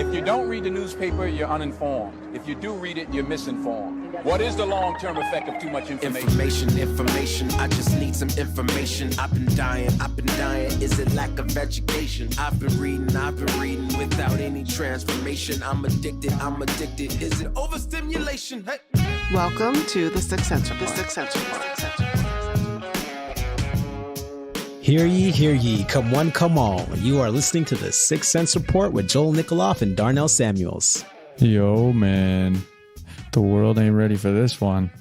If you don't read the newspaper, you're uninformed. If you do read it, you're misinformed. What is the long-term effect of too much information? Information, I just need some information. I've been dying. Is it lack of education? I've been reading without any transformation. I'm addicted. Is it overstimulation? Hey. Welcome to the Sixth Sense Report. Hear ye, come one, come all. You are listening to the Sixth Sense Report with Joel Nikoloff and Darnell Samuels. Yo, man. The world ain't ready for this one.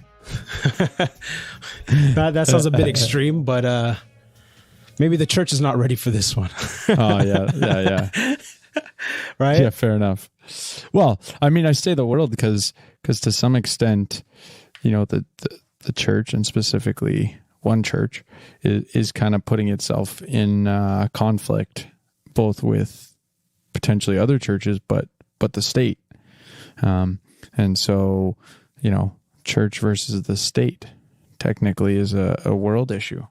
That sounds a bit extreme, but maybe the church is not ready for this one. Oh, yeah. Right? Yeah, fair enough. Well, I mean, I say the world because to some extent, you know, the church, and specifically one church, is kind of putting itself in conflict, both with potentially other churches, but the state. And so, you know, church versus the state technically is a world issue.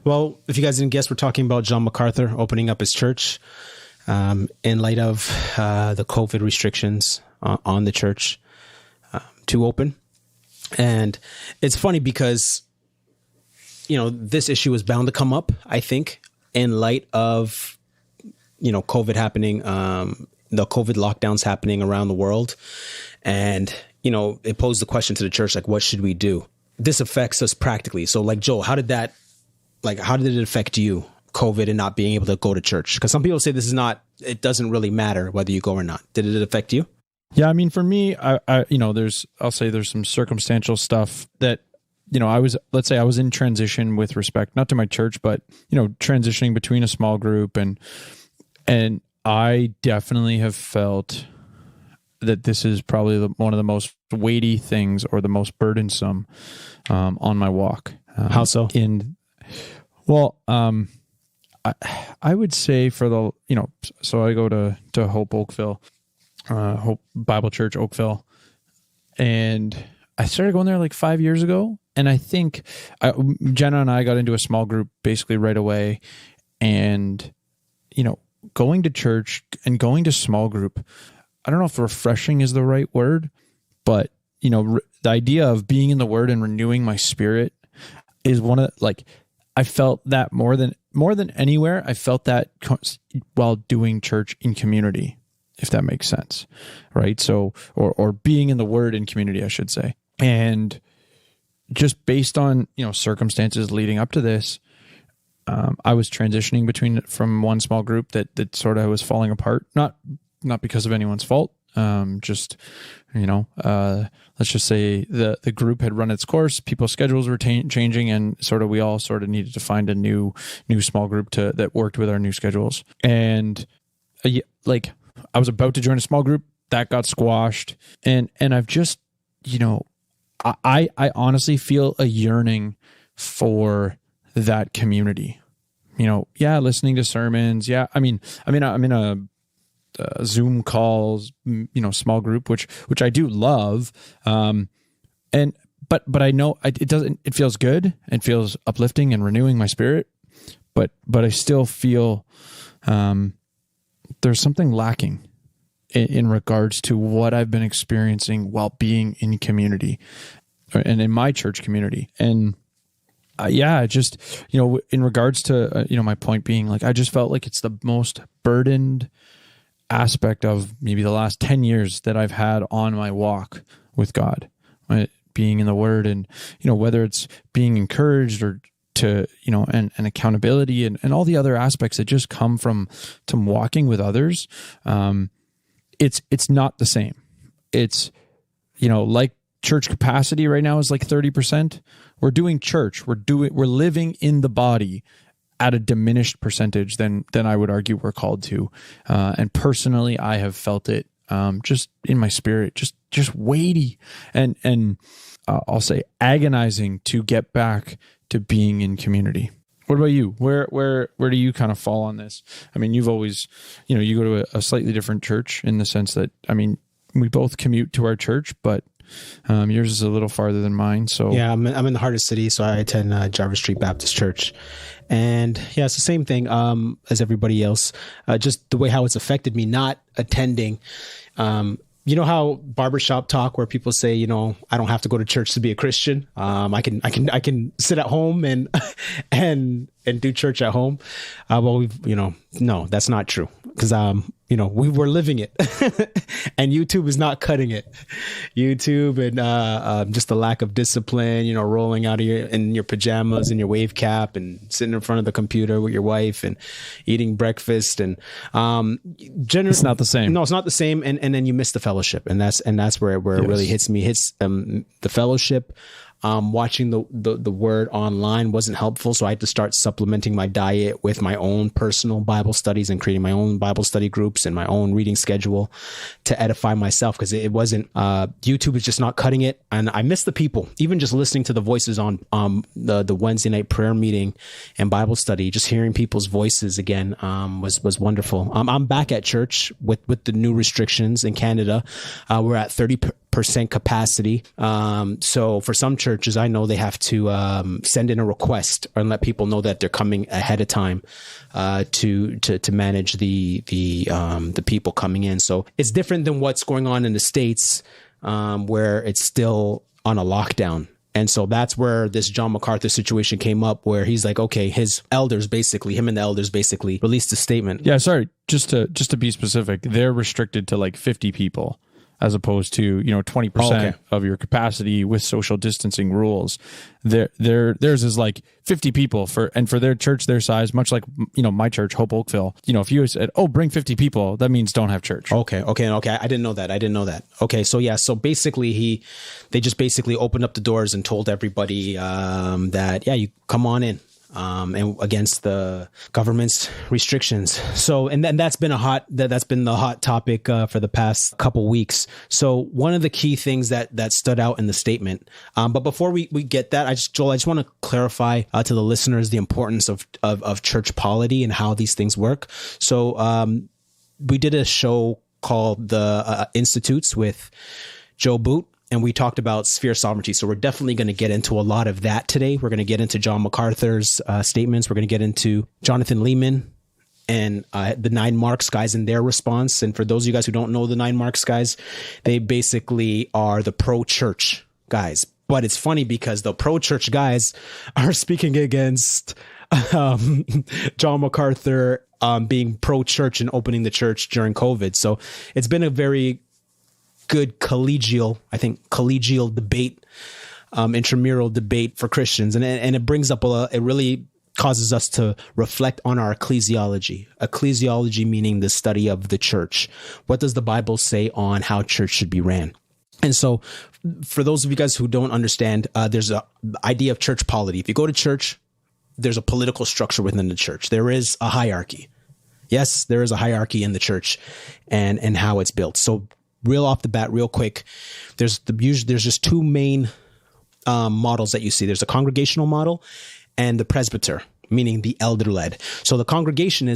Well, if you guys didn't guess, we're talking about John MacArthur opening up his church in light of the COVID restrictions on the church to open. And it's funny because, you know, this issue is bound to come up, I think, in light of, you know, COVID happening, the COVID lockdowns happening around the world. And, you know, it posed the question to the church, like, what should we do? This affects us practically. So, like, Joel, how did it affect you, COVID and not being able to go to church? Because some people say it doesn't really matter whether you go or not. Did it affect you? Yeah, I mean, for me, I you know, I'll say there's some circumstantial stuff that, you know, I was in transition with respect, not to my church, but, you know, transitioning between a small group, and I definitely have felt that this is probably one of the most weighty things, or the most burdensome on my walk. How so? I would say for the, you know, so I go to Hope Oakville, Hope Bible Church Oakville, and I started going there like 5 years ago. And I think Jenna and I got into a small group basically right away. And, you know, going to church and going to small group, I don't know if refreshing is the right word, but, you know, the idea of being in the Word and renewing my spirit is one of, like, I felt that more than anywhere. I felt that while doing church in community, if that makes sense, right? So, or being in the Word in community, I should say. And just based on, you know, circumstances leading up to this, I was transitioning from one small group that sort of was falling apart, not because of anyone's fault. Just, you know, let's just say the group had run its course, people's schedules were changing, and we all needed to find a new small group that worked with our new schedules. And like, I was about to join a small group that got squashed, and I've just, you know, I honestly feel a yearning for that community. You know, yeah, listening to sermons. Yeah, I'm in a Zoom calls, you know, small group, which I do love. But I know it feels good and feels uplifting and renewing my spirit. But I still feel there's something lacking in regards to what I've been experiencing while being in community and in my church community. And just, you know, in regards to, you know, my point being, like, I just felt like it's the most burdened aspect of maybe the last 10 years that I've had on my walk with God, right? Being in the Word, and, you know, whether it's being encouraged or to, you know, and accountability and all the other aspects that just come from walking with others. It's not the same. It's, you know, like church capacity right now is like 30%. We're doing church. We're living in the body at a diminished percentage than I would argue we're called to. And personally, I have felt it just in my spirit, just weighty and I'll say agonizing to get back to being in community. What about you? Where do you kind of fall on this? I mean, you've always, you know, you go to a slightly different church in the sense that, I mean, we both commute to our church, but Yours is a little farther than mine. So Yeah, I'm in the heart of the city, so I attend Jarvis Street Baptist Church. And yeah, it's the same thing as everybody else. Just the way how it's affected me not attending. You know how barbershop talk where people say, you know, I don't have to go to church to be a Christian. I can sit at home and do church at home. Well, no, that's not true, because we were living it, and YouTube is not cutting it. YouTube and just the lack of discipline, rolling out of in your pajamas and your wave cap and sitting in front of the computer with your wife and eating breakfast, and generally it's not the same. No, it's not the same, and then you miss the fellowship, and that's where it really hits me. The fellowship. Watching the word online wasn't helpful, so I had to start supplementing my diet with my own personal Bible studies and creating my own Bible study groups and my own reading schedule to edify myself, because it wasn't YouTube is just not cutting it, and I miss the people. Even just listening to the voices on the Wednesday night prayer meeting and Bible study, just hearing people's voices again was wonderful. I'm back at church with the new restrictions in Canada. We're at 30% capacity. So for some churches, I know they have to send in a request and let people know that they're coming ahead of time to manage the people coming in. So it's different than what's going on in the States, where it's still on a lockdown. And so that's where this John MacArthur situation came up, where he's like, okay, him and the elders basically released a statement. Yeah, sorry, just to be specific, they're restricted to like 50 people. As opposed to 20% of your capacity with social distancing rules. Theirs is like 50 people for their church their size, much like my church, Hope Oakville. If you said, bring 50 people, that means don't have church. Okay. I didn't know that. Okay, so basically they just basically opened up the doors and told everybody that you come on in. And against the government's restrictions. So, and then that's been the hot topic for the past couple weeks. So one of the key things that stood out in the statement. But before we get that, I just want to clarify to the listeners the importance of church polity and how these things work. So we did a show called the Institutes with Joe Boot. And we talked about sphere sovereignty. So we're definitely going to get into a lot of that today. We're going to get into John MacArthur's statements. We're going to get into Jonathan Leeman and the 9Marks guys and their response. And for those of you guys who don't know the 9Marks guys, they basically are the pro-church guys. But it's funny because the pro-church guys are speaking against John MacArthur being pro-church and opening the church during COVID. So it's been a very good collegial debate, intramural debate for Christians. And it brings up it really causes us to reflect on our ecclesiology meaning the study of the church. What does the Bible say on how church should be ran? And so for those of you guys who don't understand, there's a idea of church polity. If you go to church, there's a political structure within the church. There is a hierarchy. Yes, there is a hierarchy in the church and how it's built. So real off the bat, real quick, there's just two main models that you see. There's a congregational model and the presbyter, meaning the elder-led. So the congregation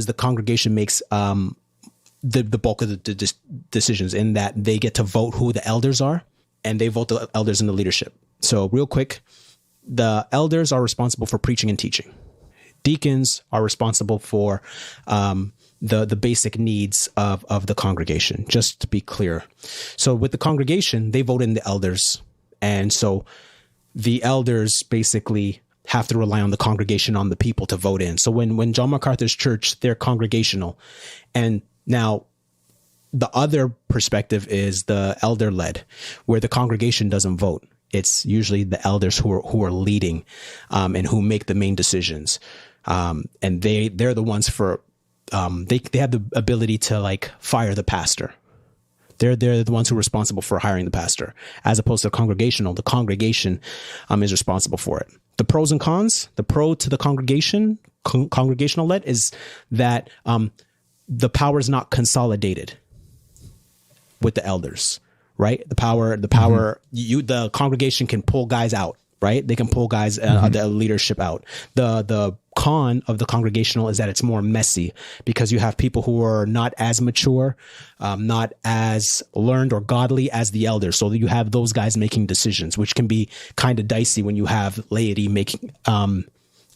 makes the bulk of the decisions, in that they get to vote who the elders are, and they vote the elders in the leadership. So real quick, the elders are responsible for preaching and teaching. Deacons are responsible for the basic needs of the congregation, just to be clear. So with the congregation, they vote in the elders. And so the elders basically have to rely on the congregation, on the people to vote in. So when John MacArthur's church, they're congregational. And now the other perspective is the elder-led, where the congregation doesn't vote. It's usually the elders who are leading and who make the main decisions. And they're the ones for they have the ability to fire the pastor. They're the ones who are responsible for hiring the pastor, as opposed to congregational. The congregation is responsible for it. The pros and cons. The pro to the congregational led is that the power is not consolidated with the elders, right? The congregation can pull guys out right? They can pull guys, the leadership out. The con of the congregational is that it's more messy because you have people who are not as mature, not as learned or godly as the elders. So you have those guys making decisions, which can be kind of dicey when you have laity making,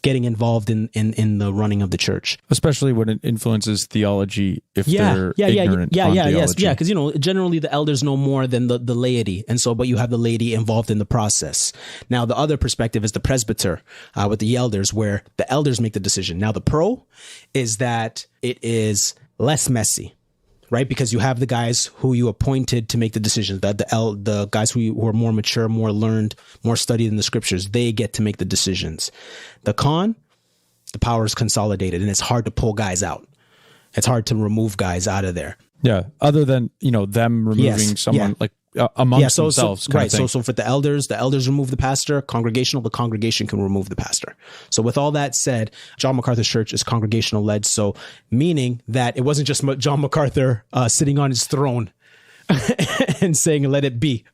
getting involved in the running of the church, especially when it influences theology. If they're ignorant on theology. Because generally the elders know more than the laity, and so but you have the laity involved in the process. Now the other perspective is the presbyter with the elders, where the elders make the decision. Now the pro is that it is less messy, right? Because you have the guys who you appointed to make the decisions, the guys who are more mature, more learned, more studied in the scriptures, they get to make the decisions. The con, the power is consolidated, and it's hard to pull guys out. It's hard to remove guys out of there. Yeah. Other than, them removing someone like amongst themselves. Right. So for the elders remove the pastor. The congregation can remove the pastor. So with all that said, John MacArthur's church is congregational led. So meaning that it wasn't just John MacArthur sitting on his throne and saying, let it be.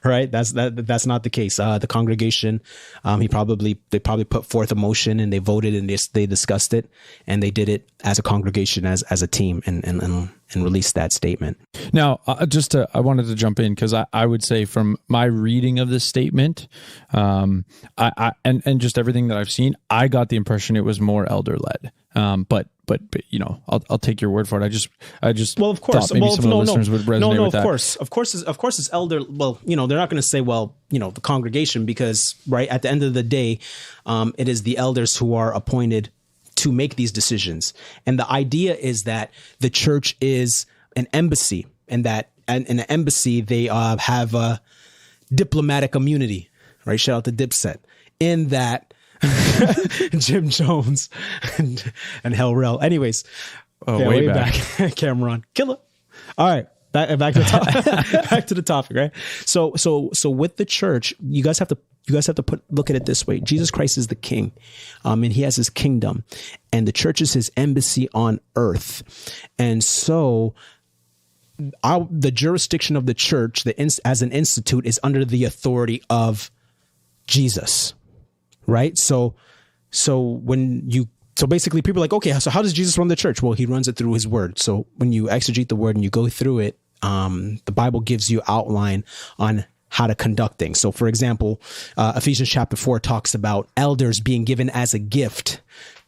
Right. That's not the case. The congregation, they probably put forth a motion and they voted and they discussed it and they did it as a congregation, as a team and released that statement. Now, I wanted to jump in because I would say from my reading of this statement, and just everything that I've seen, I got the impression it was more elder led. But I'll take your word for it. I just well, of course, thought maybe some of the listeners would resonate with that. Of course, it's elder. Well, they're not going to say, the congregation, because right at the end of the day, it is the elders who are appointed to make these decisions. And the idea is that the church is an embassy, and that in an embassy they have a diplomatic immunity. Right? Shout out to Dissent. In that. Jim Jones and Hell Rel. Anyways, way back. Cameron killer. All right, back to the back to the topic. Right. So with the church, you guys have to look at it this way. Jesus Christ is the King, and He has His kingdom, and the church is His embassy on earth, and so. The jurisdiction of the church, as an institute, is under the authority of Jesus. Right. So basically people are like, okay, so how does Jesus run the church? Well, He runs it through His word. So when you exegete the word and you go through it, the Bible gives you outline on how to conduct things. So for example, Ephesians chapter 4 talks about elders being given as a gift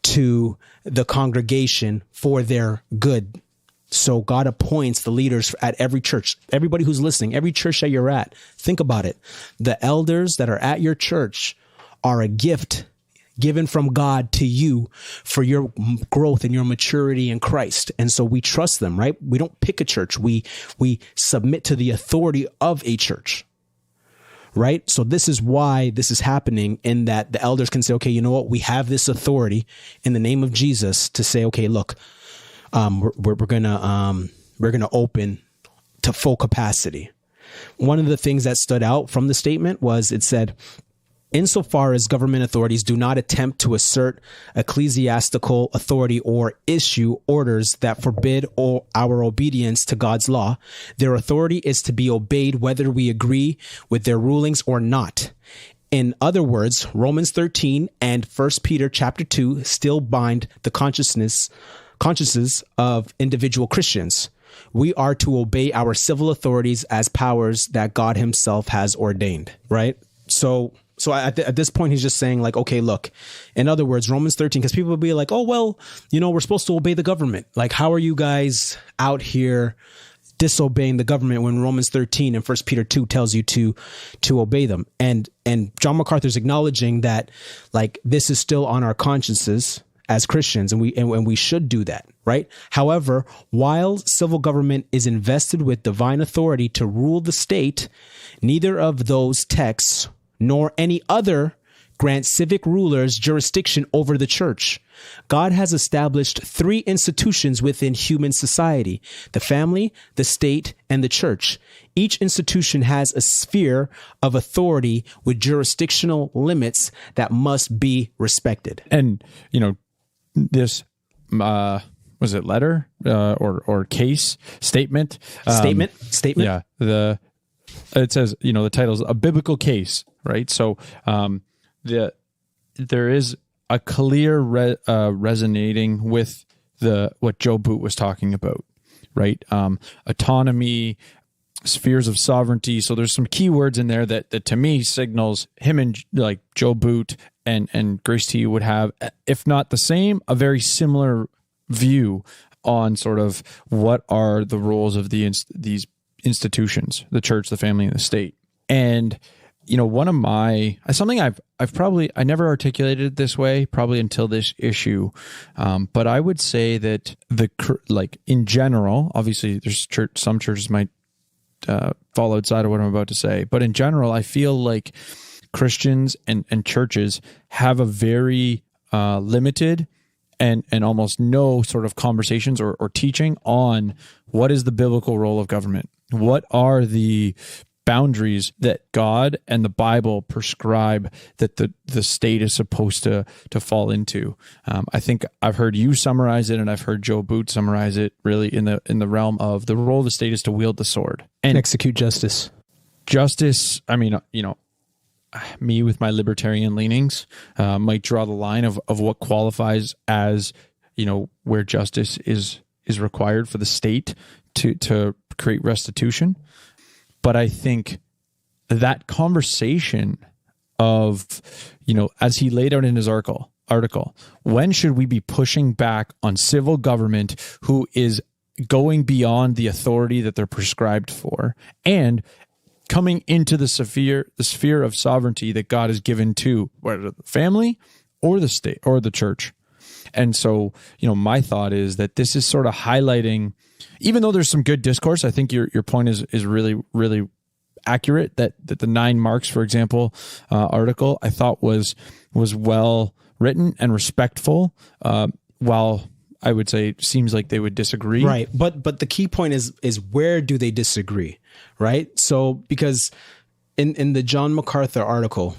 to the congregation for their good. So God appoints the leaders at every church, everybody who's listening, every church that you're at. Think about it. The elders that are at your church are a gift given from God to you for your growth and your maturity in Christ. And so we trust them, right? We don't pick a church. We submit to the authority of a church, right? So this is why this is happening, in that the elders can say, okay, you know what? We have this authority in the name of Jesus to say, okay, look, we're gonna open to full capacity. One of the things that stood out from the statement was it said, insofar as government authorities do not attempt to assert ecclesiastical authority or issue orders that forbid our obedience to God's law, their authority is to be obeyed whether we agree with their rulings or not. In other words, Romans 13 and 1 Peter chapter 2 still bind the consciences of individual Christians. We are to obey our civil authorities as powers that God Himself has ordained, right? So at this point, he's just saying like, okay, look, in other words, Romans 13, because people will be like, oh, well, we're supposed to obey the government. Like, how are you guys out here disobeying the government when Romans 13 and 1 Peter 2 tells you to obey them? And John MacArthur's acknowledging that like this is still on our consciences as Christians, and we should do that, right? However, while civil government is invested with divine authority to rule the state, neither of those texts nor any other grant civic rulers jurisdiction over the church. God has established 3 institutions within human society: the family, the state, and the church. Each institution has a sphere of authority with jurisdictional limits that must be respected. And, this, was it letter or case statement? Statement. Yeah. It says, the title is A Biblical Case right? So there is a clear resonating with what Joe Boot was talking about, right? Autonomy, spheres of sovereignty. So there's some key words in there that to me signals him and like Joe Boot and Grace T would have, if not the same, a very similar view on sort of what are the roles of these institutions, the church, the family, and the state. And one of something I never articulated it this way, probably until this issue. But I would say that in general, obviously there's some churches might fall outside of what I'm about to say, but in general, I feel like Christians and churches have a very limited and almost no sort of conversations or teaching on what is the biblical role of government. What are the boundaries that God and the Bible prescribe that the state is supposed to fall into? I think I've heard you summarize it, and I've heard Joe Boot summarize it really in the realm of the role of the state is to wield the sword and execute justice. Justice, I mean, me with my libertarian leanings might draw the line of what qualifies as, where justice is required for the state to create restitution. But I think that conversation of, as he laid out in his article, when should we be pushing back on civil government who is going beyond the authority that they're prescribed for and coming into the sphere of sovereignty that God has given to whether the family or the state or the church. And so, my thought is that this is sort of highlighting, even though there's some good discourse, I think your point is really, really accurate, that the 9Marks, for example, article, I thought was well written and respectful, while I would say seems like they would disagree. Right. But the key point is where do they disagree? Right. So because in the John MacArthur article,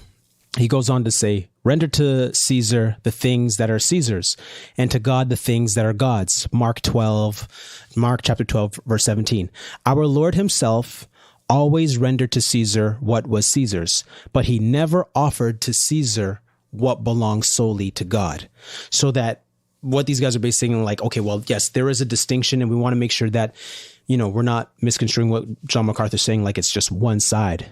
he goes on to say, render to Caesar the things that are Caesar's, and to God the things that are God's. Mark chapter 12, verse 17. Our Lord himself always rendered to Caesar what was Caesar's, but he never offered to Caesar what belongs solely to God. So that what these guys are basically saying, like, okay, well, yes, there is a distinction, and we want to make sure that, we're not misconstruing what John MacArthur's saying like it's just one side.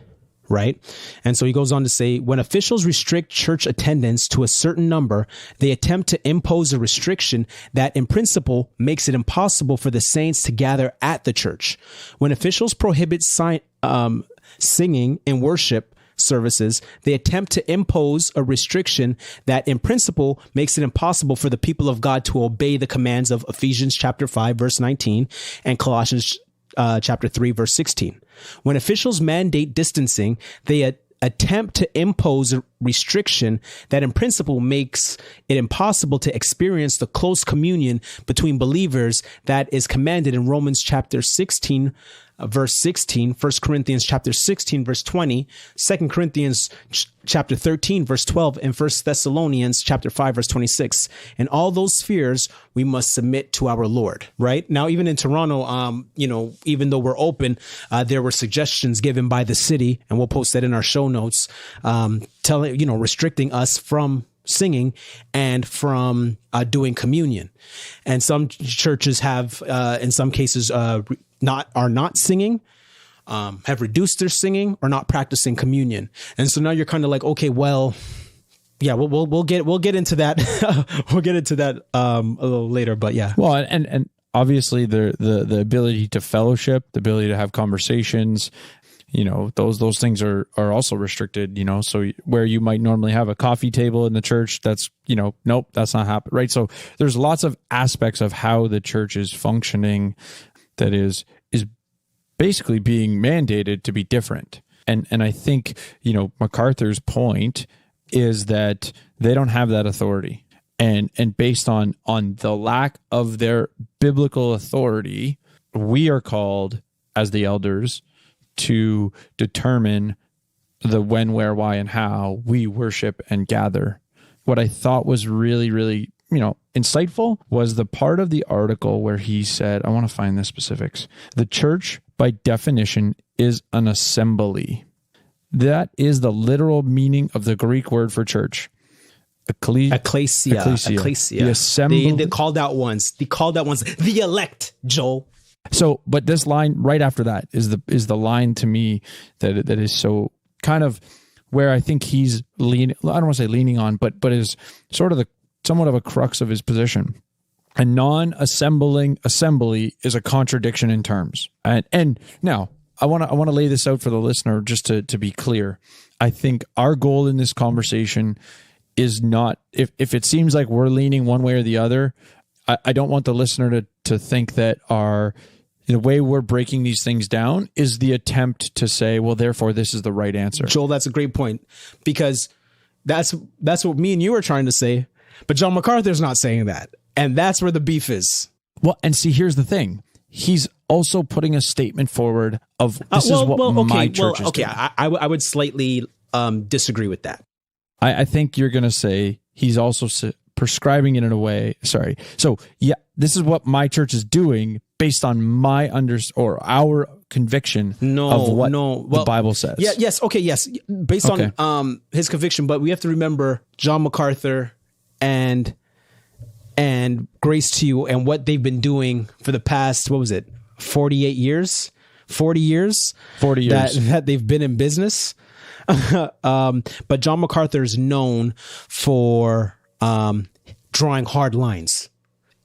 Right. And so he goes on to say, when officials restrict church attendance to a certain number, they attempt to impose a restriction that in principle makes it impossible for the saints to gather at the church. When officials prohibit singing in worship services, they attempt to impose a restriction that in principle makes it impossible for the people of God to obey the commands of Ephesians chapter 5, verse 19 and Colossians chapter 3, verse 16. When officials mandate distancing, they attempt to impose a restriction that in principle makes it impossible to experience the close communion between believers that is commanded in Romans chapter 16, verse 16, 1 Corinthians chapter 16, verse 20, 2 Corinthians chapter 13, verse 12, and 1 Thessalonians chapter 5, verse 26. In all those spheres, we must submit to our Lord, right? Now, even in Toronto, even though we're open, there were suggestions given by the city, and we'll post that in our show notes, restricting us from singing and from doing communion. And some churches have, in some cases, are not singing, have reduced their singing, or not practicing communion. And so now you're kind of like, okay, well, yeah, we'll get into that. We'll get into that a little later, but yeah. Well, and obviously the ability to fellowship, the ability to have conversations, those things are also restricted, so where you might normally have a coffee table in the church, that's, nope, that's not happening. Right. So there's lots of aspects of how the church is functioning that is basically being mandated to be different. And I think, MacArthur's point is that they don't have that authority. And based on the lack of their biblical authority, we are called as the elders to determine the when, where, why, and how we worship and gather. What I thought was really, really, insightful was the part of the article where he said, I want to find the specifics. The church, by definition, is an assembly. that is the literal meaning of the Greek word for church. Ecclesia. The assembly. They called out ones. The elect, Joel. So, but this line right after that is the line to me that is so kind of where I think he's leaning. I don't want to say leaning on, but is sort of somewhat of a crux of his position. A non-assembling assembly is a contradiction in terms. And now I want to lay this out for the listener just to be clear. I think our goal in this conversation is not, if it seems like we're leaning one way or the other, I don't want the listener to think that the way we're breaking these things down is the attempt to say, well, therefore this is the right answer. Joel, that's a great point, because that's what me and you are trying to say, but John MacArthur's not saying that. And that's where the beef is. Well, and see, here's the thing. He's also putting a statement forward of this is what my church is doing. I would slightly disagree with that. I think you're going to say he's also prescribing it in a way. Sorry. So yeah, this is what my church is doing based on my our conviction of what the Bible says. Yeah. Yes. Okay. Yes. Based on his conviction, but we have to remember John MacArthur and Grace to You and what they've been doing for the past, 40 years that they've been in business. But John MacArthur is known for drawing hard lines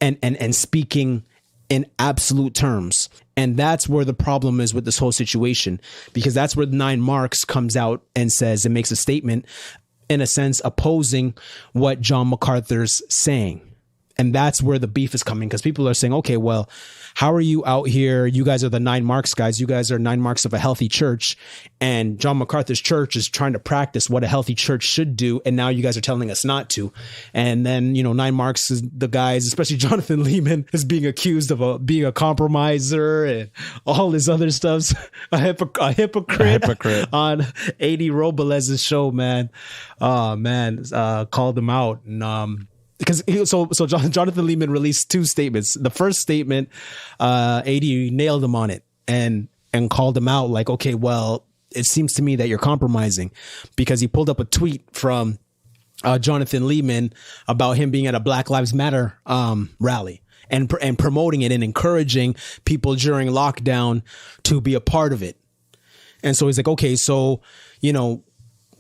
and speaking in absolute terms. And that's where the problem is with this whole situation, because that's where 9Marks comes out and says, it makes a statement, in a sense, opposing what John MacArthur's saying. And that's where the beef is coming, because people are saying, okay, well, how are you out here? You guys are the 9Marks guys. You guys are 9Marks of a healthy church. And John MacArthur's church is trying to practice what a healthy church should do. And now you guys are telling us not to. And then, 9Marks is the guys, especially Jonathan Leeman, is being accused of being a compromiser and all this other stuff. A hypocrite on 80 Robles' show, man. Called him out. And, because Jonathan Leeman released two statements. The first statement, 80 nailed him on it and called him out like, okay, well, it seems to me that you're compromising, because he pulled up a tweet from Jonathan Leeman about him being at a Black Lives Matter rally and promoting it and encouraging people during lockdown to be a part of it. And so he's like, okay, so,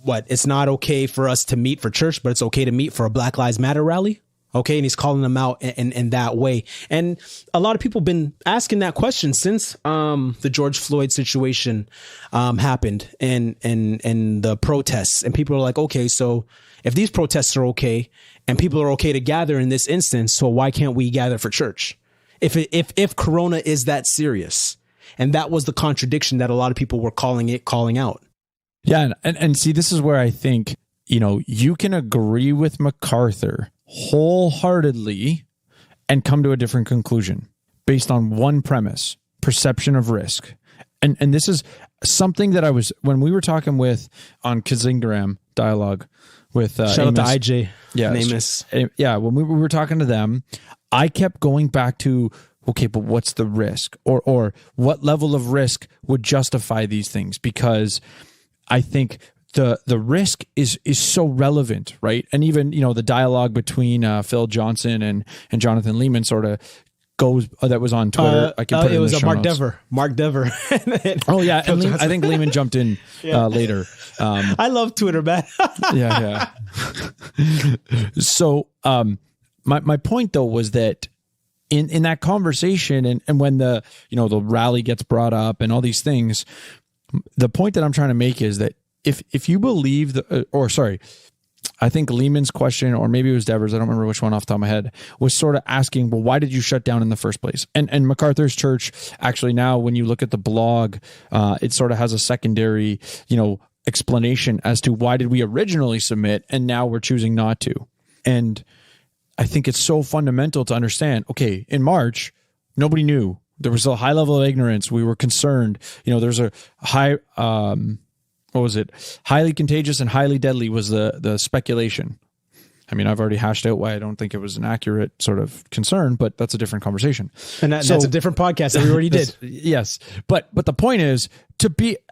what, it's not okay for us to meet for church, but it's okay to meet for a Black Lives Matter rally? Okay. And he's calling them out in that way. And a lot of people have been asking that question since the George Floyd situation happened and the protests. And people are like, okay, so if these protests are okay and people are okay to gather in this instance, so why can't we gather for church? If Corona is that serious? And that was the contradiction that a lot of people were calling out. Yeah, and see, this is where I think, you can agree with MacArthur wholeheartedly and come to a different conclusion based on one premise: perception of risk. And this is something that when we were talking on Kazingram dialogue with shout Amos, out to IJ. Yeah, Amos. Yeah, when we were talking to them, I kept going back to, okay, but what's the risk, or what level of risk would justify these things? Because I think the risk is so relevant, right? And even, the dialogue between Phil Johnson and Jonathan Leeman sort of goes, that was on Twitter. I can put it was Mark Dever. Oh yeah. And I think Leeman jumped in later. I love Twitter, man. Yeah. So my point though was that in that conversation and when the rally gets brought up and all these things, the point that I'm trying to make is that if you believe I think Leeman's question, or maybe it was Devers, I don't remember which one off the top of my head, was sort of asking, well, why did you shut down in the first place? And MacArthur's church, actually now when you look at the blog, it sort of has a secondary, explanation as to why did we originally submit and now we're choosing not to. And I think it's so fundamental to understand, okay, in March, nobody knew. There was a high level of ignorance. We were concerned. There's a high, highly contagious and highly deadly was the speculation. I mean, I've already hashed out why I don't think it was an accurate sort of concern, but that's a different conversation. And that's a different podcast that we already did. Yes. But the point is,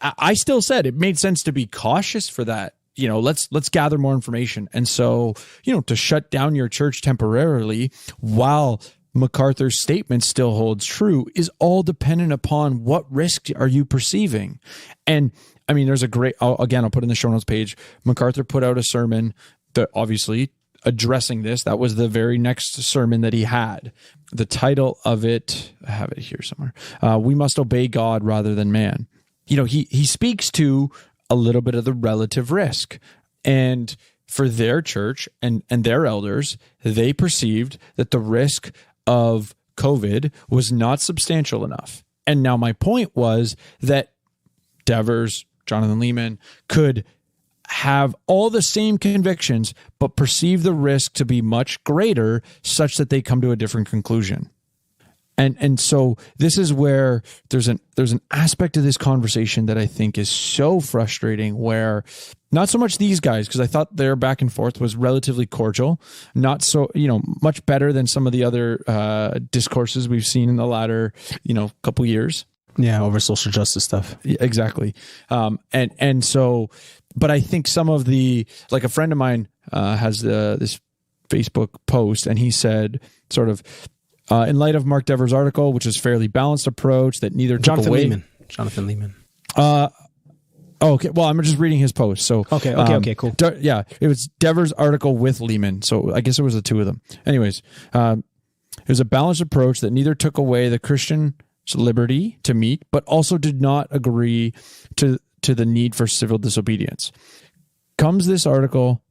I still said it made sense to be cautious for that. Let's gather more information. And so, to shut down your church temporarily while MacArthur's statement still holds true is all dependent upon what risk are you perceiving. And I mean, there's a great, I'll put in the show notes page. MacArthur put out a sermon that obviously addressing this. That was the very next sermon that he had. The title of it, I have it here somewhere. We must obey God rather than man. He speaks to a little bit of the relative risk. And for their church and their elders, they perceived that the risk of COVID was not substantial enough. And now my point was that Devers, Jonathan Leeman could have all the same convictions, but perceive the risk to be much greater such that they come to a different conclusion. And so this is where there's an aspect of this conversation that I think is so frustrating, where not so much these guys, because I thought their back and forth was relatively cordial, not so, much better than some of the other discourses we've seen in the latter, couple years. Yeah, over social justice stuff. Yeah, exactly. And so, but I think some of like a friend of mine has this Facebook post, and he said sort of, in light of Mark Devers' article, which is fairly balanced approach that neither Jonathan Leeman. Okay. Well, I'm just reading his post. So okay, cool. Yeah, it was Devers' article with Leeman. So I guess it was the two of them. Anyways, it was a balanced approach that neither took away the Christian liberty to meet, but also did not agree to the need for civil disobedience. Comes this article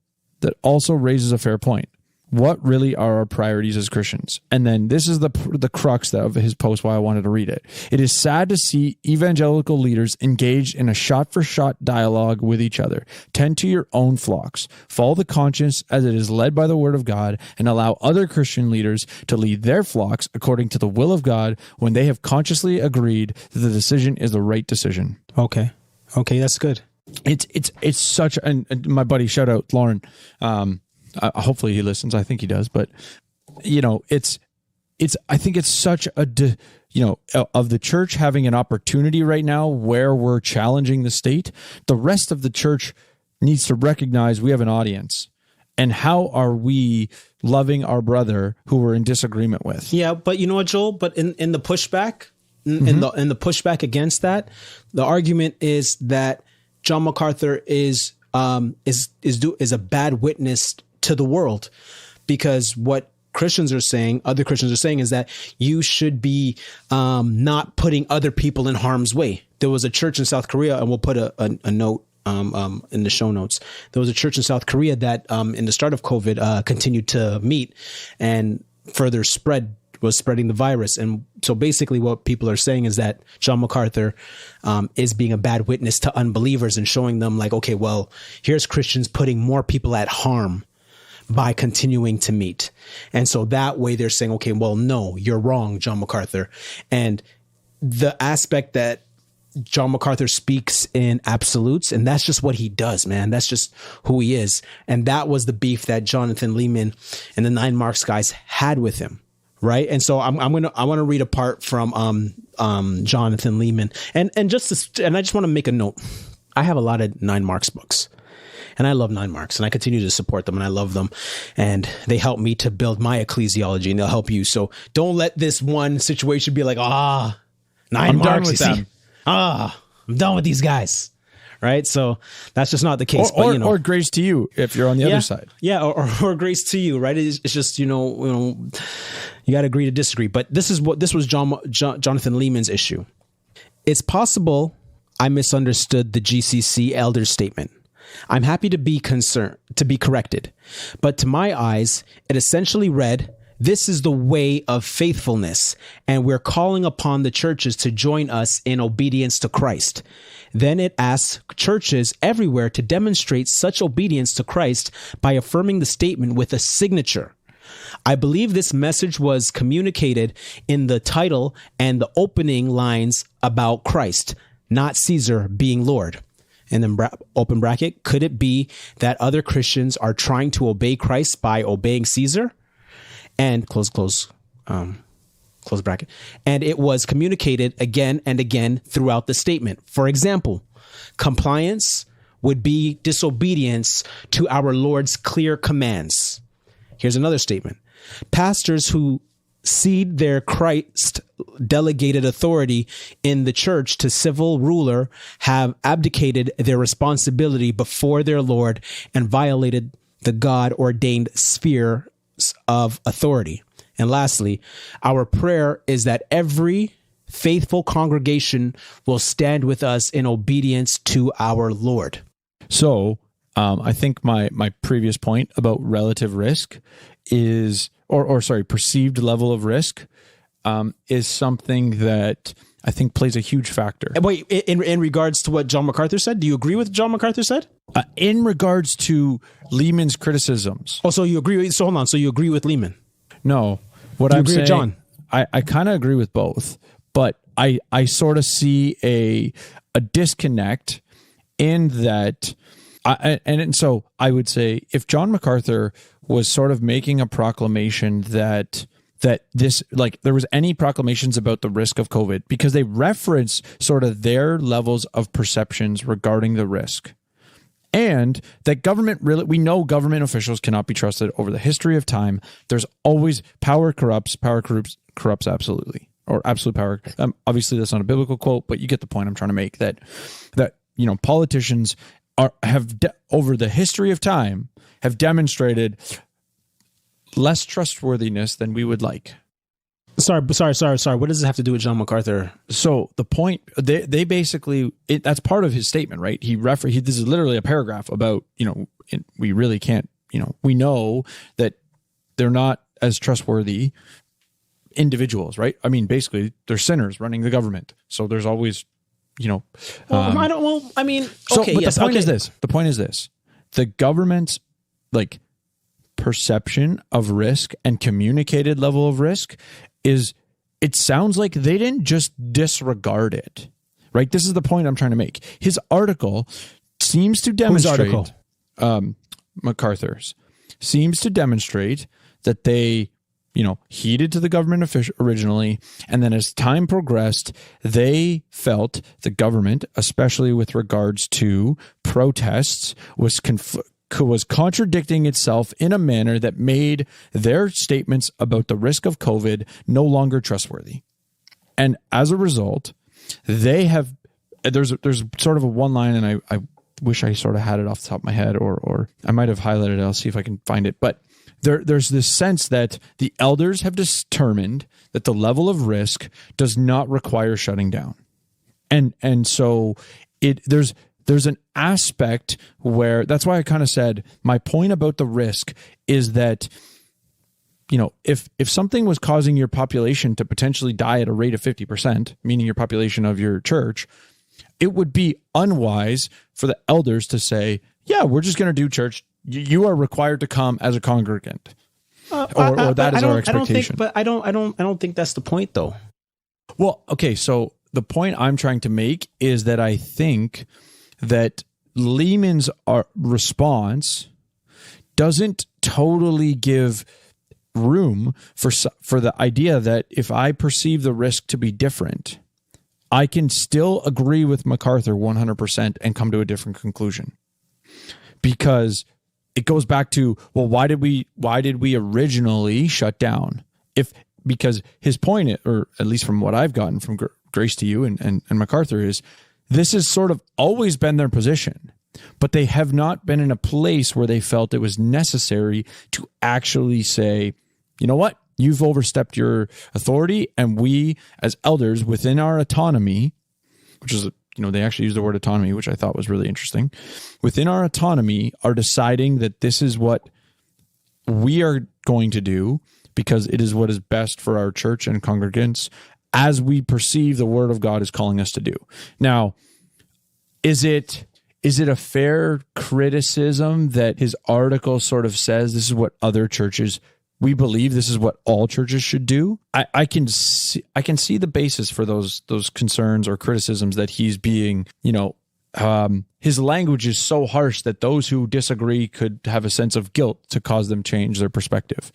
that also raises a fair point. What really are our priorities as Christians? And then this is the crux of his post, why I wanted to read it. It is sad to see evangelical leaders engaged in a shot-for-shot dialogue with each other. Tend to your own flocks. Follow the conscience as it is led by the word of God, and allow other Christian leaders to lead their flocks according to the will of God when they have consciously agreed that the decision is the right decision. Okay, that's good. It's such, and my buddy, shout out Lawren, hopefully he listens. I think he does, but I think it's such of the church having an opportunity right now where we're challenging the state. The rest of the church needs to recognize we have an audience, and how are we loving our brother who we're in disagreement with? Yeah, but you know what, Joel? But in the pushback, in the pushback against that, the argument is that John MacArthur is a bad witness to the world, because what Christians are saying, other Christians are saying, is that you should be not putting other people in harm's way. There was a church in South Korea, and we'll put a note in the show notes. There was a church in South Korea that in the start of COVID continued to meet and further was spreading the virus. And so basically what people are saying is that John MacArthur is being a bad witness to unbelievers and showing them like, okay, well, here's Christians putting more people at harm by continuing to meet. And so that way they're saying, okay, well, no, you're wrong, John MacArthur. And the aspect that John MacArthur speaks in absolutes, and that's just what he does, man. That's just who he is. And that was the beef that Jonathan Leeman and the 9Marks guys had with him. Right. And so I want to read a part from Jonathan Leeman, and I just want to make a note. I have a lot of 9Marks books, and I love 9Marks, and I continue to support them, and I love them, and they help me to build my ecclesiology, and they'll help you. So don't let this one situation be like, 9Marks, I'm done with these guys. Right. So that's just not the case. Or grace to you if you're on the other side. Yeah. Or grace to you. Right. It's just, you got to agree to disagree. But this was Jonathan Leeman's issue. It's possible I misunderstood the GCC elder's statement. I'm happy to be corrected. But to my eyes, it essentially read, this is the way of faithfulness, and we're calling upon the churches to join us in obedience to Christ. Then it asks churches everywhere to demonstrate such obedience to Christ by affirming the statement with a signature. I believe this message was communicated in the title and the opening lines about Christ, not Caesar being Lord. And then open bracket, could it be that other Christians are trying to obey Christ by obeying Caesar? And close close bracket. And it was communicated again and again throughout the statement. For example, compliance would be disobedience to our Lord's clear commands. Here's another statement. Pastors who cede their Christ delegated authority in the church to civil ruler have abdicated their responsibility before their Lord and violated the God ordained sphere of authority. And lastly, our prayer is that every faithful congregation will stand with us in obedience to our Lord. So I think my previous point about relative risk is, or perceived level of risk is something that I think plays a huge factor. Wait, in regards to what John MacArthur said, do you agree with what John MacArthur said? In regards to Leeman's criticisms. Oh, so you agree? So hold on. So you agree with Leeman? No. What Do you I'm agree saying, with John? I kind of agree with both, but I sort of see a disconnect in that. So I would say if John MacArthur was sort of making a proclamation that this, like, there was any proclamations about the risk of COVID, because they reference sort of their levels of perceptions regarding the risk, and that government really, we know government officials cannot be trusted over the history of time. There's always power corrupts absolutely, or absolute power. Obviously that's not a biblical quote, but you get the point I'm trying to make, that politicians over the history of time have demonstrated less trustworthiness than we would like. Sorry. What does this have to do with John MacArthur? So the point, they basically, that's part of his statement, right? This is literally a paragraph about, we really can't, we know that they're not as trustworthy individuals, right? I mean, basically they're sinners running the government. So there's always, So, but the point is this, the government's perception of risk and communicated level of risk is, it sounds like they didn't just disregard it, right? This is the point I'm trying to make. His article seems to demonstrate, Whose article? MacArthur's, seems to demonstrate that they, heeded to the government official originally, and then as time progressed, they felt the government, especially with regards to protests, was contradicting itself in a manner that made their statements about the risk of COVID no longer trustworthy. And as a result, they have, there's sort of a one line, and I wish I sort of had it off the top of my head, or I might have highlighted it. I'll see if I can find it. But there's this sense that the elders have determined that the level of risk does not require shutting down. And so there's an aspect where, that's why I kind of said my point about the risk is that, if something was causing your population to potentially die at a rate of 50%, meaning your population of your church, it would be unwise for the elders to say, yeah, we're just going to do church. You are required to come as a congregant, or that is our expectation. I don't think that's the point, though. Well, okay. So the point I'm trying to make is that I think that Leeman's response doesn't totally give room for the idea that if I perceive the risk to be different, I can still agree with MacArthur 100% and come to a different conclusion. Because it goes back to, well, why did we originally shut down? Because his point, or at least from what I've gotten from Grace to You and MacArthur, is this has sort of always been their position, but they have not been in a place where they felt it was necessary to actually say, you know what, you've overstepped your authority, and we as elders within our autonomy, which is, they actually use the word autonomy, which I thought was really interesting. Within our autonomy are deciding that this is what we are going to do because it is what is best for our church and congregants as we perceive the word of God is calling us to do. Now, is it a fair criticism that his article sort of says this is what other churches, we believe this is what all churches should do? I can see the basis for those concerns or criticisms that he's being, his language is so harsh that those who disagree could have a sense of guilt to cause them change their perspective.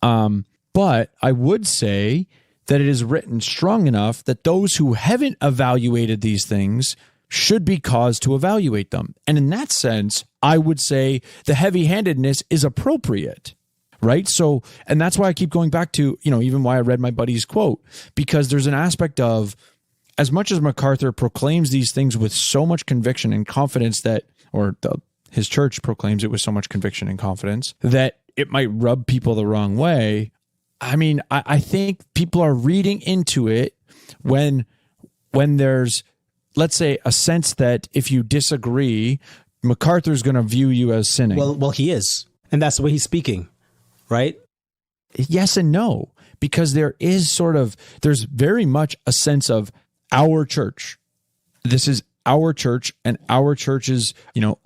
But I would say that it is written strong enough that those who haven't evaluated these things should be caused to evaluate them. And in that sense, I would say the heavy-handedness is appropriate, right? So, and that's why I keep going back to, even why I read my buddy's quote, because there's an aspect of, as much as MacArthur proclaims these things with so much conviction and confidence his church proclaims it with so much conviction and confidence that it might rub people the wrong way. I mean, I think people are reading into it when there's, let's say, a sense that if you disagree, MacArthur's going to view you as sinning. Well, he is. And that's the way he's speaking, right? Yes and no, because there's very much a sense of our church. This is our church and our church's,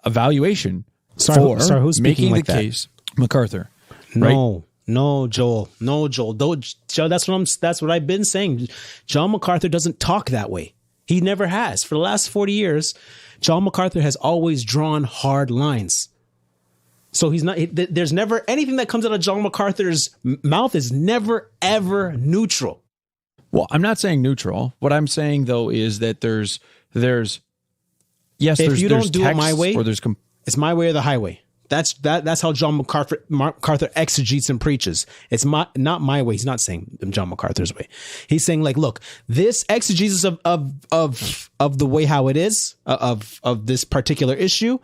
evaluation sorry, who's speaking making like the that? case. MacArthur. No, Joel. Joe, that's what I've been saying. John MacArthur doesn't talk that way. He never has. For the last 40 years, John MacArthur has always drawn hard lines. So there's never anything that comes out of John MacArthur's mouth is never, ever neutral. Well, I'm not saying neutral. What I'm saying, though, is that there's if you don't do it my way, or it's my way or the highway. That's how John MacArthur exegetes and preaches. It's not my way. He's not saying John MacArthur's way. He's saying look, this exegesis of the way how it is of this particular issue,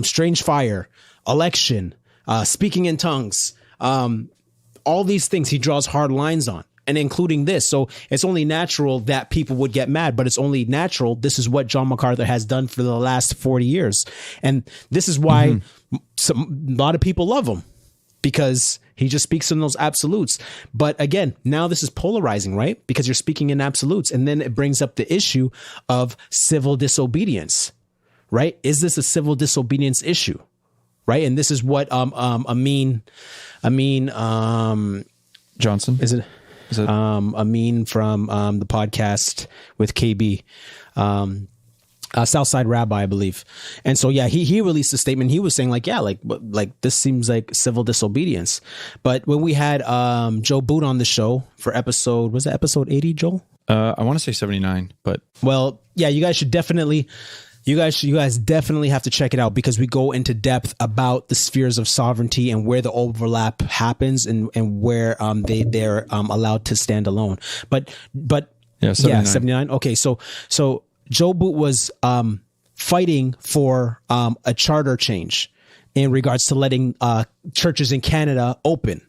strange fire, election, speaking in tongues, all these things he draws hard lines on. And including this. So it's only natural that people would get mad, but it's only natural. This is what John MacArthur has done for the last 40 years. And this is why a lot of people love him, because he just speaks in those absolutes. But again, now this is polarizing, right? Because you're speaking in absolutes. And then it brings up the issue of civil disobedience, right? Is this a civil disobedience issue? Right. And this is what Amin Johnson. Is it Amin from the podcast with KB, Southside Rabbi, I believe. And so, yeah, he released a statement. He was saying like this seems like civil disobedience. But when we had Joe Boot on the show for episode 80, Joel? I want to say 79, but well, yeah, you guys definitely have to check it out, because we go into depth about the spheres of sovereignty and where the overlap happens and where they're allowed to stand alone. But yeah, 79. Okay, so Joe Boot was fighting for a charter change in regards to letting churches in Canada open.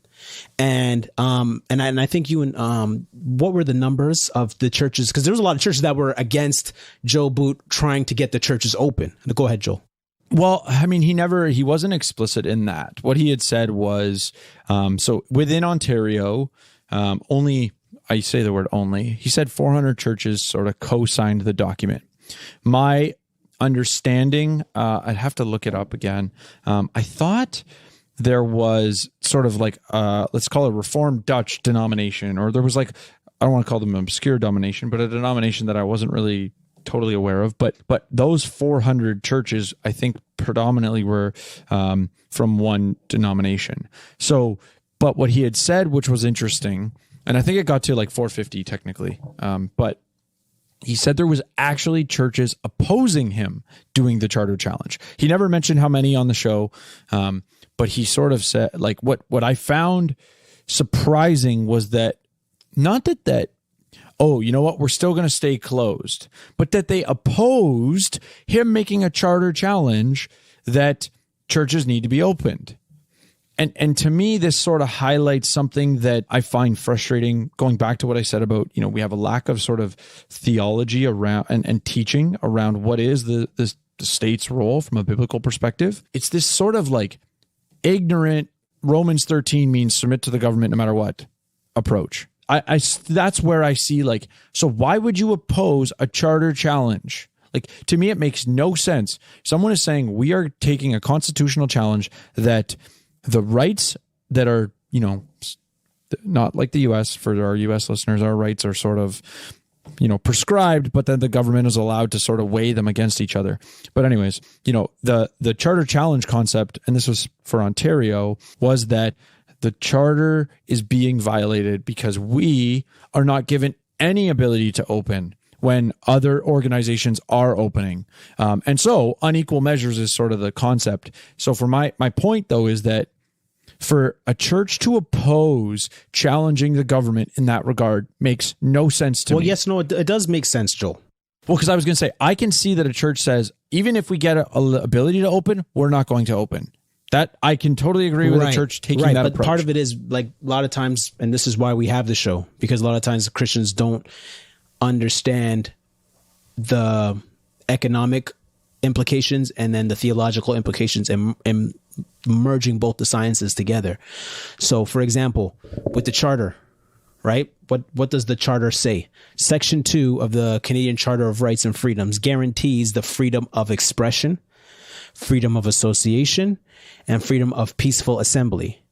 And I think what were the numbers of the churches? Because there was a lot of churches that were against Joe Boot trying to get the churches open. Go ahead, Joel. Well, I mean, he wasn't explicit in that. What he had said was, so within Ontario, I say the word only, he said 400 churches sort of co-signed the document. My understanding, I'd have to look it up again. I thought there was sort of like, let's call it a Reformed Dutch denomination, or there was I don't want to call them an obscure denomination, but a denomination that I wasn't really totally aware of. But those 400 churches, I think, predominantly were from one denomination. So, but what he had said, which was interesting, and I think it got to 450 technically, but he said there was actually churches opposing him doing the charter challenge. He never mentioned how many on the show, but he sort of said, what I found surprising was that, not that, oh, you know what, we're still going to stay closed, but that they opposed him making a charter challenge that churches need to be opened. And to me, this sort of highlights something that I find frustrating, going back to what I said about, we have a lack of sort of theology around and teaching around what is the state's role from a biblical perspective. It's this sort of ignorant Romans 13 means submit to the government no matter what approach. I that's where I see so why would you oppose a charter challenge? To me, it makes no sense. Someone is saying we are taking a constitutional challenge that the rights that are, not like the U.S., for our U.S. listeners, our rights are sort of, prescribed, but then the government is allowed to sort of weigh them against each other. But anyways, the charter challenge concept, and this was for Ontario, was that the charter is being violated because we are not given any ability to open when other organizations are opening. And so unequal measures is sort of the concept. So for my point, though, is that for a church to oppose challenging the government in that regard makes no sense to me. Well, yes, no, it does make sense, Joel. Well, because I was going to say, I can see that a church says, even if we get a ability to open, we're not going to open. That I can totally agree with the church taking that approach. But part of it is, like, a lot of times, and this is why we have the show, because a lot of times Christians don't understand the economic implications and then the theological implications and merging both the sciences together. So, for example, with the charter, right? What does the charter say? Section 2 of the Canadian Charter of Rights and Freedoms guarantees the freedom of expression, freedom of association, and freedom of peaceful assembly.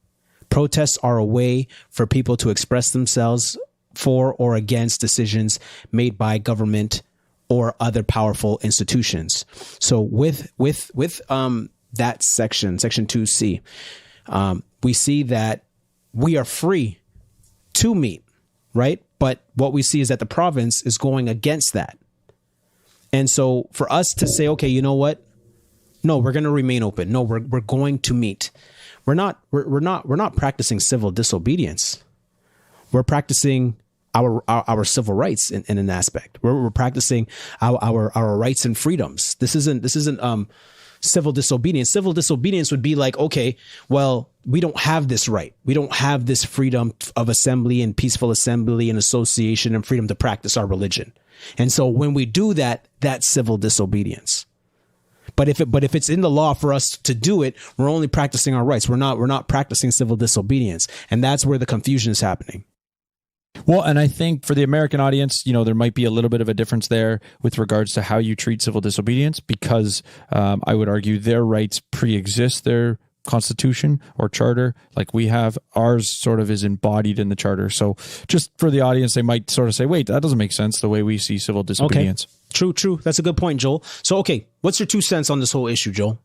Protests are a way for people to express themselves for or against decisions made by government or other powerful institutions. So with that section 2C, we see that we are free to meet, right? But what we see is that the province is going against that. And so for us to say, okay, you know what? No, we're going to remain open. No, we're going to meet. We're not practicing civil disobedience. We're practicing our civil rights in an aspect. We're practicing our rights and freedoms. This isn't civil disobedience. Civil disobedience would be like, okay, well, we don't have this right. We don't have this freedom of assembly and peaceful assembly and association and freedom to practice our religion. And so when we do that, that's civil disobedience. But if it's in the law for us to do it, we're only practicing our rights. We're not practicing civil disobedience. And that's where the confusion is happening. Well, and I think for the American audience, there might be a little bit of a difference there with regards to how you treat civil disobedience, because I would argue their rights pre-exist their constitution or charter like we have. Ours sort of is embodied in the charter. So just for the audience, they might sort of say, wait, that doesn't make sense the way we see civil disobedience. Okay. True. That's a good point, Joel. So, okay, what's your 2 cents on this whole issue, Joel?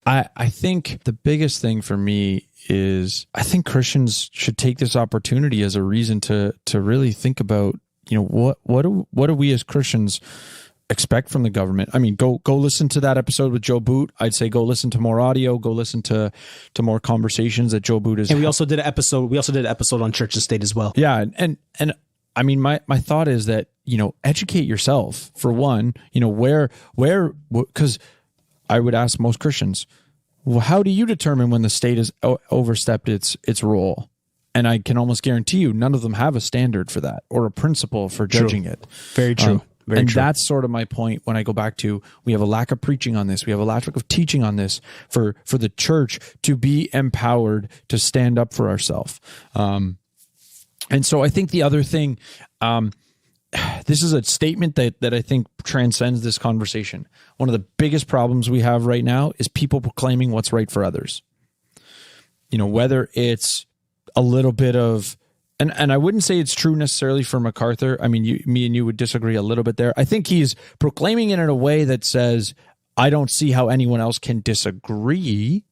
I think the biggest thing for me is I think Christians should take this opportunity as a reason to really think about, what do we as Christians expect from the government? I mean, go listen to that episode with Joe Boot. I'd say go listen to more audio, go listen to more conversations that Joe Boot is. And we also did an episode on church and state as well. Yeah. And I mean, my thought is that, educate yourself for one, because I would ask most Christians, well, how do you determine when the state has overstepped its role? And I can almost guarantee you none of them have a standard for that or a principle for judging it. Very true. And that's sort of my point when I go back to, we have a lack of preaching on this. We have a lack of teaching on this for the church to be empowered to stand up for ourselves. And so I think the other thing, this is a statement that I think transcends this conversation. One of the biggest problems we have right now is people proclaiming what's right for others. Whether it's a little bit of, and I wouldn't say it's true necessarily for MacArthur. I mean, me and you would disagree a little bit there. I think he's proclaiming it in a way that says, I don't see how anyone else can disagree.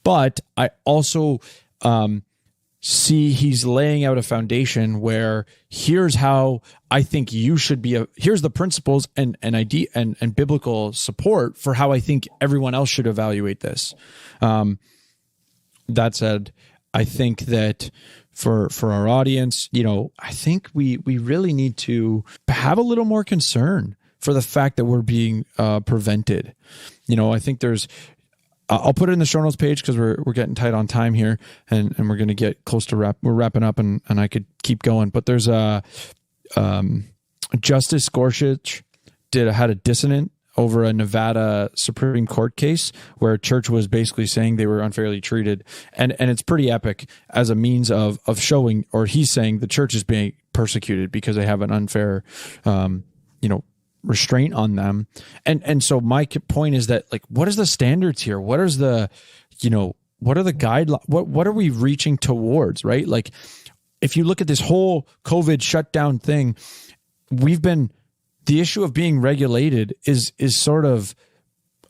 But I also see he's laying out a foundation where here's how I think you should be. Here's the principles and idea and biblical support for how I think everyone else should evaluate this. That said, I think that for our audience, I think we really need to have a little more concern for the fact that we're being prevented. I think there's, I'll put it in the show notes page because we're getting tight on time here, and we're going to get close to we're wrapping up, and I could keep going. But there's Justice Gorsuch had a dissonant over a Nevada Supreme Court case where a church was basically saying they were unfairly treated, and it's pretty epic as a means of showing, or he's saying the church is being persecuted because they have an unfair, restraint on them. And so my point is that, like, what is the standards here? What is the, what are the guidelines? What are we reaching towards, right? Like, if you look at this whole COVID shutdown thing, the issue of being regulated is sort of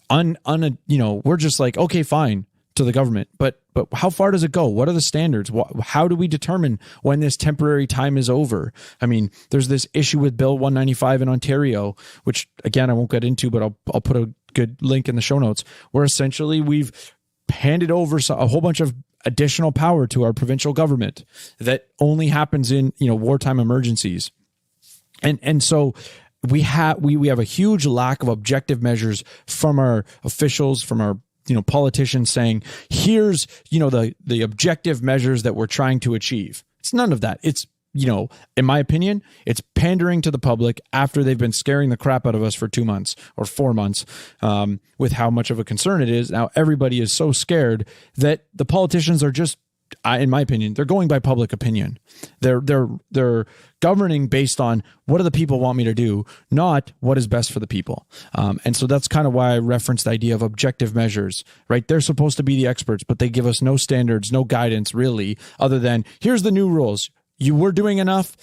we're just like, okay, fine. to the government, but how far does it go? What are the standards? How do we determine when this temporary time is over? I mean, there's this issue with Bill 195 in Ontario, which again I won't get into, but I'll put a good link in the show notes, where essentially we've handed over a whole bunch of additional power to our provincial government that only happens in wartime emergencies, and so we have a huge lack of objective measures from our officials, from our politicians saying, here's, the objective measures that we're trying to achieve. It's none of that. It's, in my opinion, it's pandering to the public after they've been scaring the crap out of us for 2 months or 4 months, with how much of a concern it is. Now, everybody is so scared that the politicians are just, in my opinion, they're going by public opinion. They're governing based on what do the people want me to do, not what is best for the people. And so that's kind of why I referenced the idea of objective measures, right? They're supposed to be the experts, but they give us no standards, no guidance really, other than here's the new rules. You were doing enough,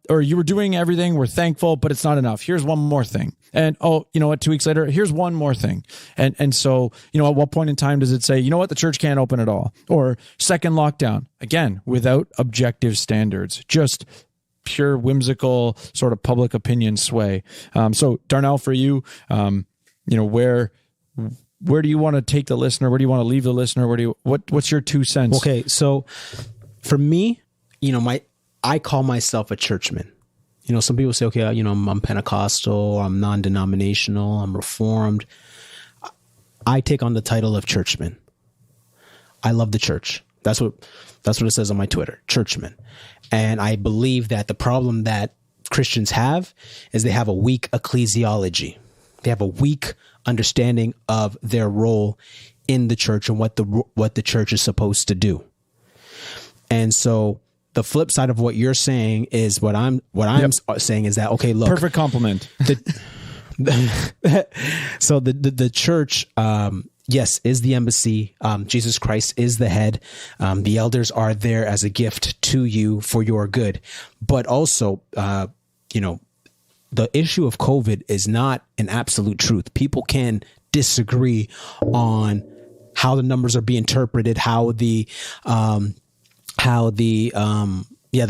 or you were doing everything. We're thankful, but it's not enough. Here's one more thing. And, oh, you know what? 2 weeks later, here's one more thing. And so, at what point in time does it say, you know what? The church can't open at all, or second lockdown, again, without objective standards, just pure whimsical sort of public opinion sway. So Darnell, for you, where do you want to take the listener? Where do you want to leave the listener? What's your 2 cents? Okay. So for me, I call myself a churchman. Some people say, okay, I'm Pentecostal, I'm non-denominational, I'm Reformed. I take on the title of churchman. I love the church. That's what it says on my Twitter, churchman. And I believe that the problem that Christians have is they have a weak ecclesiology. They have a weak understanding of their role in the church and what the church is supposed to do. And so the flip side of what you're saying is what I'm saying is that, okay, look, perfect compliment. So the church, yes, is the embassy. Jesus Christ is the head. The elders are there as a gift to you for your good. But also, the issue of COVID is not an absolute truth. People can disagree on how the numbers are being interpreted, how the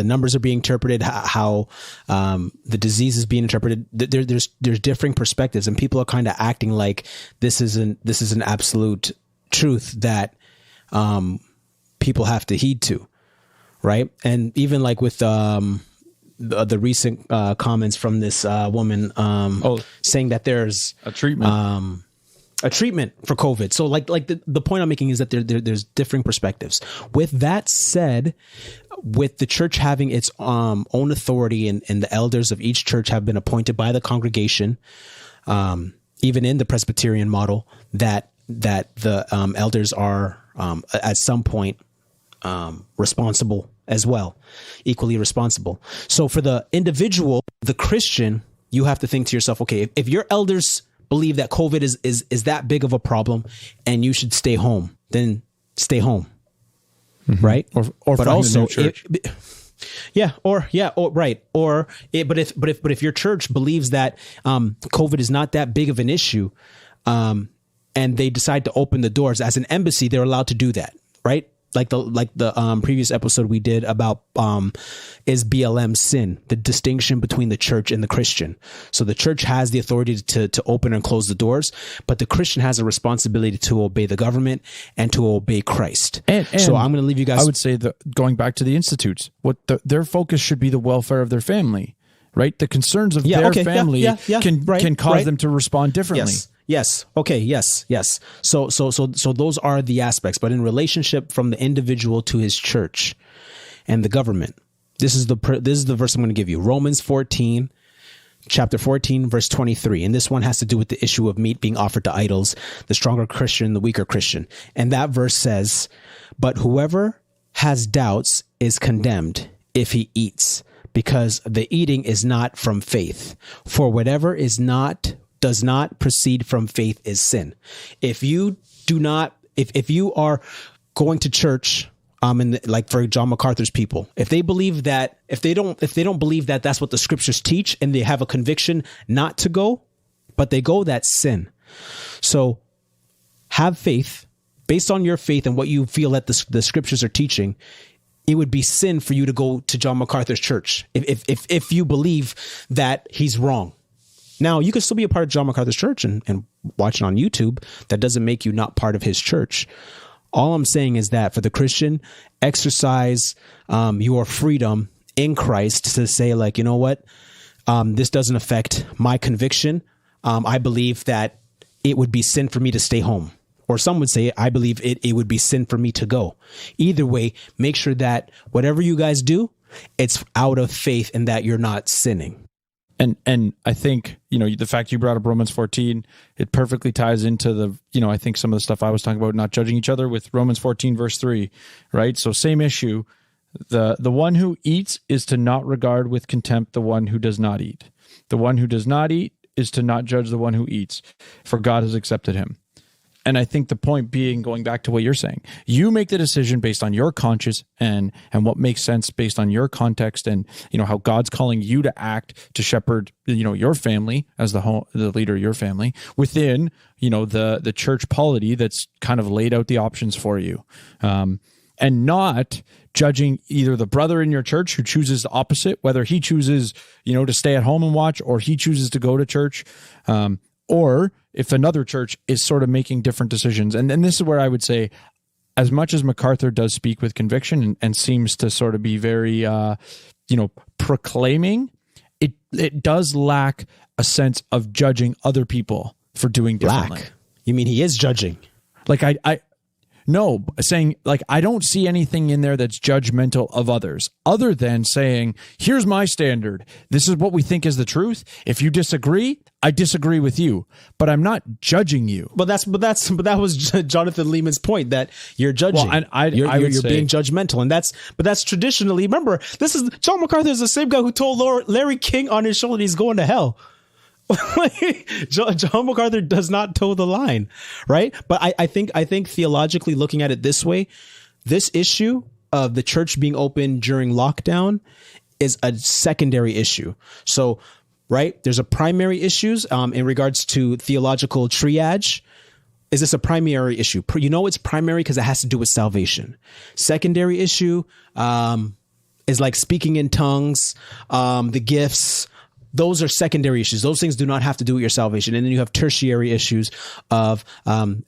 numbers are being interpreted, how the disease is being interpreted. There's differing perspectives, and people are kind of acting like this is an absolute truth that people have to heed to, right? And even like with the recent comments from this woman saying that there's a treatment. A treatment for COVID. So like the point I'm making is that there's differing perspectives. With that said, with the church having its own authority and the elders of each church have been appointed by the congregation, even in the Presbyterian model, that the elders are at some point responsible as well, equally responsible. So for the individual, the Christian, you have to think to yourself, okay, if your elders believe that COVID is that big of a problem and you should stay home, then stay home. Mm-hmm. Right. Or but also, right. But if your church believes that, COVID is not that big of an issue, and they decide to open the doors as an embassy, they're allowed to do that. Right. Like the previous episode we did about is BLM sin, the distinction between the church and the Christian. So the church has the authority to open and close the doors, but the Christian has a responsibility to obey the government and to obey Christ. And so I'm going to leave you guys. I would say that going back to the institutes, their focus should be the welfare of their family, right? The concerns of their family can cause them to respond differently. Yes. Okay. Yes. So those are the aspects, but in relationship from the individual to his church and the government, this is the verse I'm going to give you. Romans 14, chapter 14, verse 23. And this one has to do with the issue of meat being offered to idols, the stronger Christian, the weaker Christian. And that verse says, but whoever has doubts is condemned if he eats, because the eating is not from faith. For whatever does not proceed from faith is sin. If you are going to church, like for John MacArthur's people, if they believe that, if they don't believe that that's what the scriptures teach, and they have a conviction not to go, but they go, that's sin. So have faith based on your faith and what you feel that the scriptures are teaching, it would be sin for you to go to John MacArthur's church if you believe that he's wrong. Now, you can still be a part of John MacArthur's church and watch it on YouTube. That doesn't make you not part of his church. All I'm saying is that for the Christian, exercise your freedom in Christ to say, like, you know what, this doesn't affect my conviction. I believe that it would be sin for me to stay home. Or some would say, I believe it would be sin for me to go. Either way, make sure that whatever you guys do, it's out of faith and that you're not sinning. And I think, the fact you brought up Romans 14, it perfectly ties into the, I think some of the stuff I was talking about, not judging each other, with Romans 14, verse 3, right? So same issue. The one who eats is to not regard with contempt the one who does not eat. The one who does not eat is to not judge the one who eats, for God has accepted him. And I think the point being, going back to what you're saying, you make the decision based on your conscience and what makes sense based on your context and, how God's calling you to act to shepherd, your family as the leader of your family within, the church polity that's kind of laid out the options for you. And not judging either the brother in your church who chooses the opposite, whether he chooses, to stay at home and watch, or he chooses to go to church, or if another church is sort of making different decisions. And this is where I would say, as much as MacArthur does speak with conviction and seems to sort of be very, proclaiming, it does lack a sense of judging other people for doing differently. Lack? You mean he is judging? Like No, saying, like, I don't see anything in there that's judgmental of others, other than saying, here's my standard. This is what we think is the truth. If you disagree, I disagree with you, but I'm not judging you. But that was Jonathan Leeman's point, that you're judging. Well, you're being judgmental, and that's traditionally. Remember, this is John MacArthur is the same guy who told Larry King on his shoulder he's going to hell. John MacArthur does not toe the line, right? But I think theologically, looking at it this way, this issue of the church being open during lockdown is a secondary issue. So, right, there's a primary issues in regards to theological triage. Is this a primary issue? It's primary because it has to do with salvation. Secondary issue is like speaking in tongues, the gifts. Those are secondary issues. Those things do not have to do with your salvation. And then you have tertiary issues of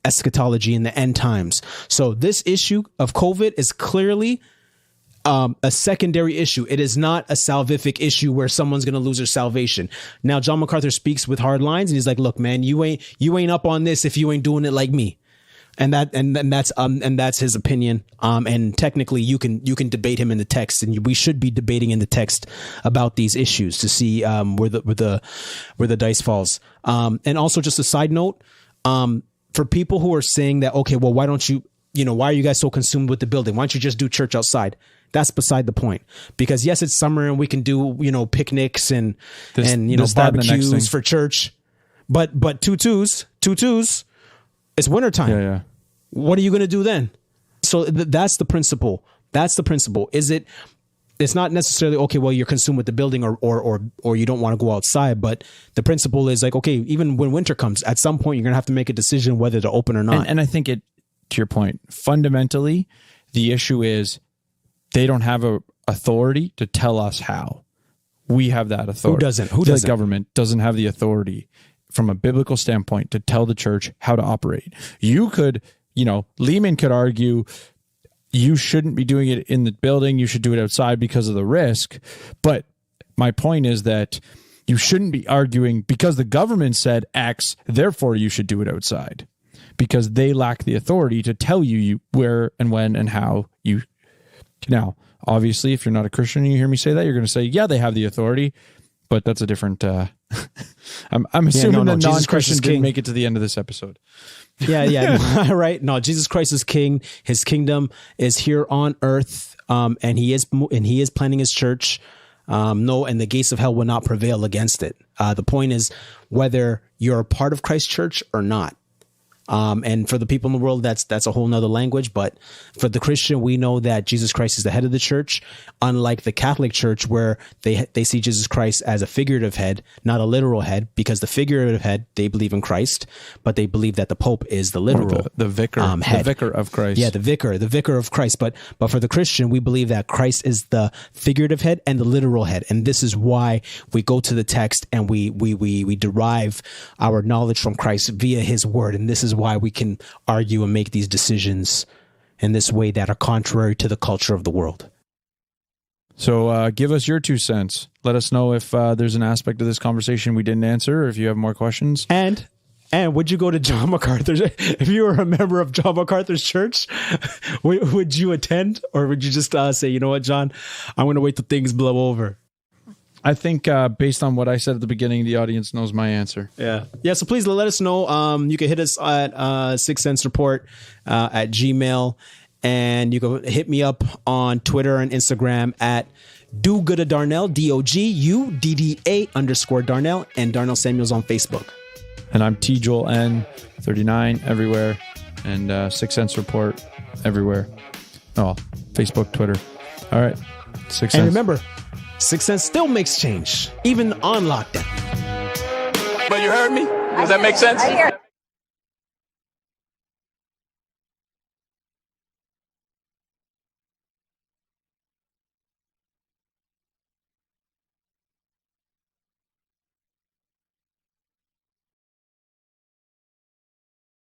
eschatology in the end times. So this issue of COVID is clearly a secondary issue. It is not a salvific issue where someone's going to lose their salvation. Now, John MacArthur speaks with hard lines, and he's like, "Look, man, you ain't up on this if you ain't doing it like me." And that's his opinion. And technically you can debate him in the text, and we should be debating in the text about these issues to see where the dice falls. And also, just a side note, for people who are saying that, okay, well, why don't you, why are you guys so consumed with the building? Why don't you just do church outside? That's beside the point, because yes, it's summer and we can do, picnics and barbecues for church, but two twos. It's wintertime. Yeah. What are you going to do then? So that's the principle. It's not necessarily, okay, well, you're consumed with the building or you don't want to go outside. But the principle is like, okay, even when winter comes, at some point, you're going to have to make a decision whether to open or not. And I think to your point, fundamentally, the issue is they don't have a authority to tell us how. We have that authority. Who doesn't? The government doesn't have the authority from a biblical standpoint to tell the church how to operate. You could, Leeman could argue you shouldn't be doing it in the building. You should do it outside because of the risk. But my point is that you shouldn't be arguing because the government said X, therefore you should do it outside, because they lack the authority to tell you where and when and how you. Now, obviously, if you're not a Christian and you hear me say that, you're going to say, yeah, they have the authority. But that's a different. I'm assuming that non-Christians didn't make it to the end of this episode. Yeah, right. No, Jesus Christ is King. His kingdom is here on earth, and he is planning his church. And the gates of hell will not prevail against it. The point is whether you're a part of Christ's church or not. And for the people in the world, that's a whole nother language. But for the Christian, we know that Jesus Christ is the head of the church, unlike the Catholic Church, where they see Jesus Christ as a figurative head, not a literal head, because the figurative head, they believe in Christ, but they believe that the Pope is the literal the vicar, head. the vicar of Christ. Yeah, the vicar of Christ. But for the Christian, we believe that Christ is the figurative head and the literal head. And this is why we go to the text and we derive our knowledge from Christ via his word. And this is why we can argue and make these decisions in this way that are contrary to the culture of the world. So give us your 2 cents. Let us know if there's an aspect of this conversation we didn't answer, or if you have more questions. And would you go to John MacArthur's? If you were a member of John MacArthur's church, would you attend? Or would you just say, you know what, John, I'm going to wait till things blow over? I think based on what I said at the beginning, the audience knows my answer. Yeah. So please let us know. You can hit us at 6 Cents Report at Gmail, and you can hit me up on Twitter and Instagram at Do Good Darnell, DOGUDDA_Darnell, and Darnell Samuels on Facebook. And I'm T Joel N 39 everywhere, and 6 Cents Report everywhere. Oh, Facebook, Twitter. All right, 6 Cents. And remember, 6 Cents still makes change, even on lockdown. But you heard me? Does that make sense?